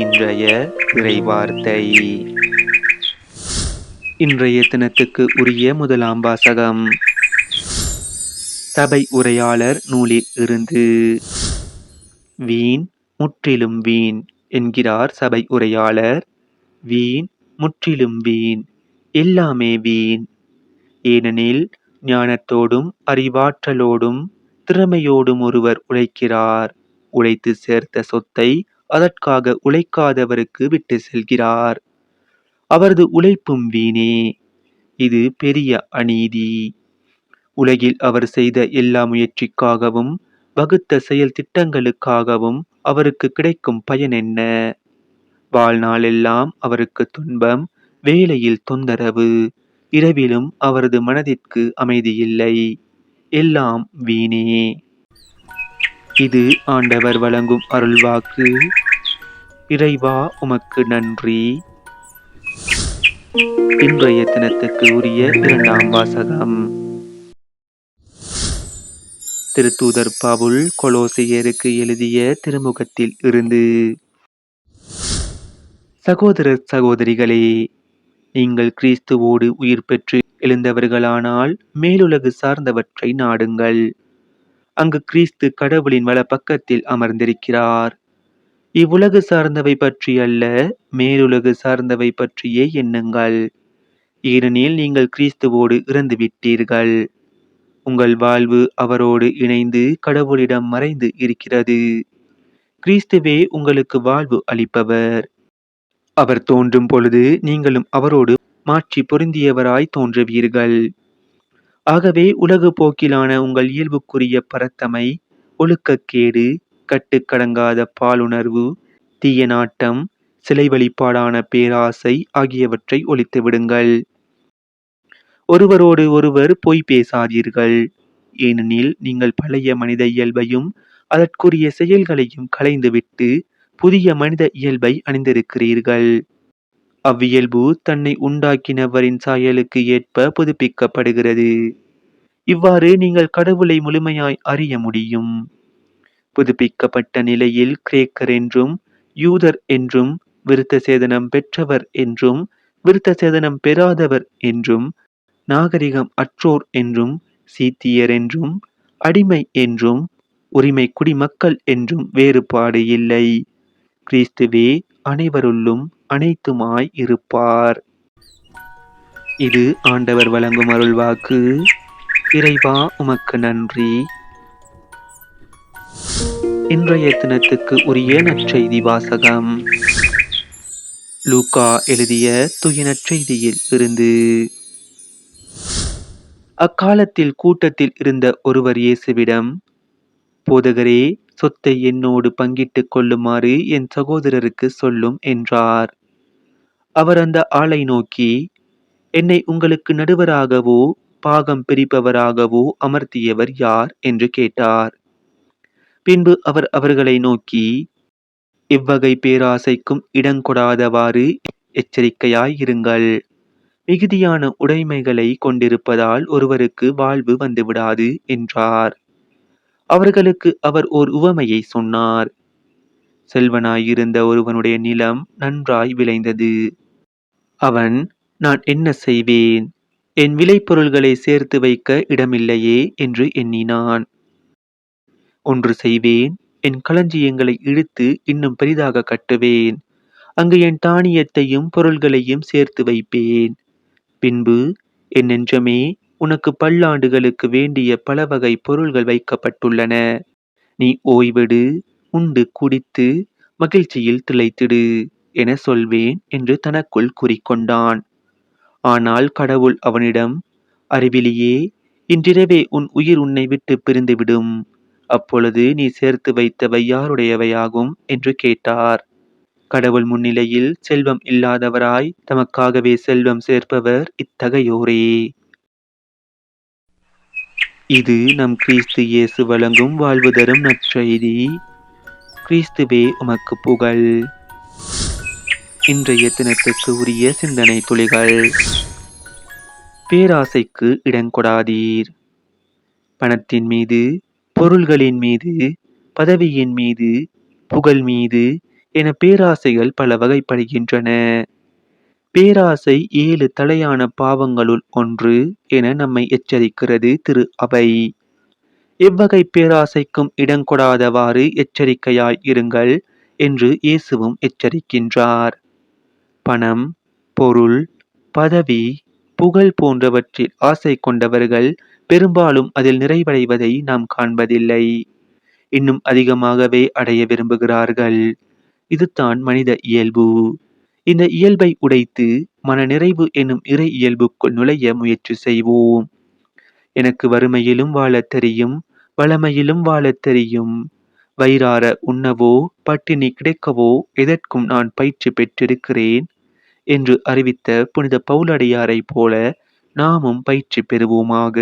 இன்றைய இறைவார்த்தை. இன்றைய தினத்துக்கு உரிய முதலாம் வாசகம் சபை உரையாளர் நூலில் இருந்து. வீண், முற்றிலும் வீண் என்கிறார் சபை உரையாளர். வீண், முற்றிலும் வீண், எல்லாமே வீண். ஏனெனில் ஞானத்தோடும் அறிவாற்றலோடும் திறமையோடும் ஒருவர் உழைக்கிறார். உழைத்து சேர்த்த சொத்தை அதற்காக உழைக்காதவருக்கு விட்டு செல்கிறார். அவரது உழைப்பும் வீணே. இது பெரிய அநீதி. உலகில் அவர் செய்த எல்லா முயற்சிக்காகவும் வகுத்த செயல் திட்டங்களுக்காகவும் அவருக்கு கிடைக்கும் பயன் என்ன? வாழ்நாளெல்லாம் அவருக்கு துன்பம், வேலையில் தொந்தரவு, இரவிலும் அவரது மனதிற்கு அமைதியில்லை. எல்லாம் வீணே. இது ஆண்டவர் வழங்கும் அருள்வாக்கு. இறைவா உமக்கு நன்றி. இன்றைய தினத்துக்கு உரிய இரண்டாம் வாசகம். திருத்தூதர் பவுல் கொலோசியருக்கு எழுதிய திருமுகத்தில் இருந்து. சகோதரர் சகோதரிகளே, நீங்கள் கிறிஸ்துவோடு உயிர் பெற்று எழுந்தவர்களானால் மேலுலகு சார்ந்தவற்றை நாடுங்கள். அங்கு கிறிஸ்து கடவுளின் வலப்பக்கத்தில் அமர்ந்திருக்கிறார். இவ்வுலகு சார்ந்தவை பற்றி அல்ல, மேலுலகு சார்ந்தவை பற்றியே எண்ணுங்கள். ஏனெனில் நீங்கள் கிறிஸ்துவோடு இறந்து விட்டீர்கள். உங்கள் வாழ்வு அவரோடு இணைந்து கடவுளிடம் மறைந்து இருக்கிறது. கிறிஸ்துவே உங்களுக்கு வாழ்வு அளிப்பவர். அவர் தோன்றும் பொழுது நீங்களும் அவரோடு மாட்சி பொருந்தியவராய் தோன்றுவீர்கள். ஆகவே உலகு போக்கிலான உங்கள் இயல்புக்குரிய பரத்தமை, ஒழுக்கக்கேடு, கட்டுக்கடங்காத பாலுணர்வு, தீய நாட்டம், சிலை வழிபாடான பேராசை ஆகியவற்றை ஒழித்து விடுங்கள். ஒருவரோடு ஒருவர் பொய் பேசாதீர்கள். ஏனெனில் நீங்கள் பழைய மனித இயல்பையும் அதற்குரிய செயல்களையும் களைந்துவிட்டு புதிய மனித இயல்பை அணிந்திருக்கிறீர்கள். அவ்வியல்பு தன்னை உண்டாக்கினவரின் சாயலுக்கு ஏற்ப புதுப்பிக்கப்படுகிறது. இவ்வாறு நீங்கள் கடவுளை முழுமையாய் அறிய முடியும். புதுப்பிக்கப்பட்ட நிலையில் கிரேக்கர் என்றும் யூதர் என்றும், விருத்த சேதனம் பெற்றவர் என்றும் விருத்த சேதனம் பெறாதவர் என்றும், நாகரிகம் அற்றோர் என்றும், சீத்தியர் என்றும், அடிமை என்றும், உரிமை குடிமக்கள் என்றும் வேறுபாடு இல்லை. கிறிஸ்துவே அனைவருள்ளும் அனைத்துமாய் இருப்பார். இது ஆண்டவர் வழங்கும் அருள்வாக்கு. இறைவா உமக்கு நன்றி. இன்றைய தினத்துக்கு உரிய நற்செய்தி வாசகம். லூக்கா எழுதிய தூய நற்செய்தியில் இருந்து. அக்காலத்தில் கூட்டத்தில் இருந்த ஒருவர் இயேசுவிடம், போதகரே, சொத்தை என்னோடு பங்கிட்டுக் கொள்ளுமாறு என் சகோதரருக்கு சொல்லும் என்றார். அவர் அந்த ஆளை நோக்கி, என்னை உங்களுக்கு நடுவராகவோ பாகம் பிரிப்பவராகவோ அமர்த்தியவர் யார் என்று கேட்டார். பின்பு அவர் அவர்களை நோக்கி, இவ்வகை பேராசைக்கும் இடங்கொடாதவாறு எச்சரிக்கையாயிருங்கள். மிகுதியான உடைமைகளை கொண்டிருப்பதால் ஒருவருக்கு வாழ்வு வந்துவிடாது என்றார். அவர்களுக்கு அவர் ஓர் உவமையை சொன்னார். செல்வனாயிருந்த ஒருவனுடைய நிலம் நன்றாய் விளைந்தது. அவன், நான் என்ன செய்வேன்? என் விளைபொருள்களை சேர்த்து வைக்க இடமில்லையே என்று எண்ணினான். ஒன்று செய்வேன், என் களஞ்சியங்களை இழுத்து இன்னும் பெரிதாக கட்டுவேன். அங்கு என் தானியத்தையும் பொருள்களையும் சேர்த்து வைப்பேன். பின்பு, என் நெஞ்சமே, உனக்கு பல்லாண்டுகளுக்கு வேண்டிய பல வகை பொருள்கள் வைக்கப்பட்டுள்ளன. நீ ஓய்வெடு, உண்டு குடித்து மகிழ்ச்சியில் திளைத்திடு என சொல்வேன் என்று தனக்குள் கூறிக்கொண்டான். ஆனால் கடவுள் அவனிடம், அறிவிலியே, இன்றிரவே உன் உயிர் உன்னை விட்டு பிரிந்துவிடும். அப்பொழுது நீ சேர்த்து வைத்தவை யாருடையவையாகும் என்று கேட்டார். கடவுள் முன்னிலையில் செல்வம் இல்லாதவராய் தமக்காகவே செல்வம் சேர்ப்பவர் இத்தகையோரே. இது நம் கிறிஸ்து இயேசு வழங்கும் வாழ்வு தரும் நற்செய்தி. கிறிஸ்துவே உமக்கு புகழ். இன்றைய தினத்துக்கு உரிய சிந்தனை துளிகள். பேராசைக்கு இடங்கொடாதீர். பணத்தின் மீது, பொருள்களின் மீது, பதவியின் மீது, புகழ் மீது, என பேராசைகள் பல வகைப்படுகின்றன. பேராசை 7 தலையான பாவங்களுள் ஒன்று என நம்மை எச்சரிக்கிறது திரு அவை. எவ்வகை பேராசைக்கும் இடங்கொடாதவாறு எச்சரிக்கையாய் இருங்கள் என்று இயேசுவும் எச்சரிக்கின்றார். பணம், பொருள், பதவி, புகழ் போன்றவற்றில் ஆசை கொண்டவர்கள் பெரும்பாலும் அதில் நிறைவடைவதை நாம் காண்பதில்லை. இன்னும் அதிகமாகவே அடைய விரும்புகிறார்கள். இதுதான் மனித இயல்பு. இந்த இயல்பை உடைத்து மனநிறைவு என்னும் இறை இயல்புக்குள் நுழைய முயற்சி செய்வோம். எனக்கு வறுமையிலும் வாழத் தெரியும், வளமையிலும் வாழத் தெரியும். வயிறார உண்ணவோ பட்டினி கிடைக்கவோ எதற்கும் நான் பயிற்சி பெற்றிருக்கிறேன் என்று அறிவித்த புனித பவுலடியாரைப் போல நாமும் பயிற்சி பெறுவோமாக.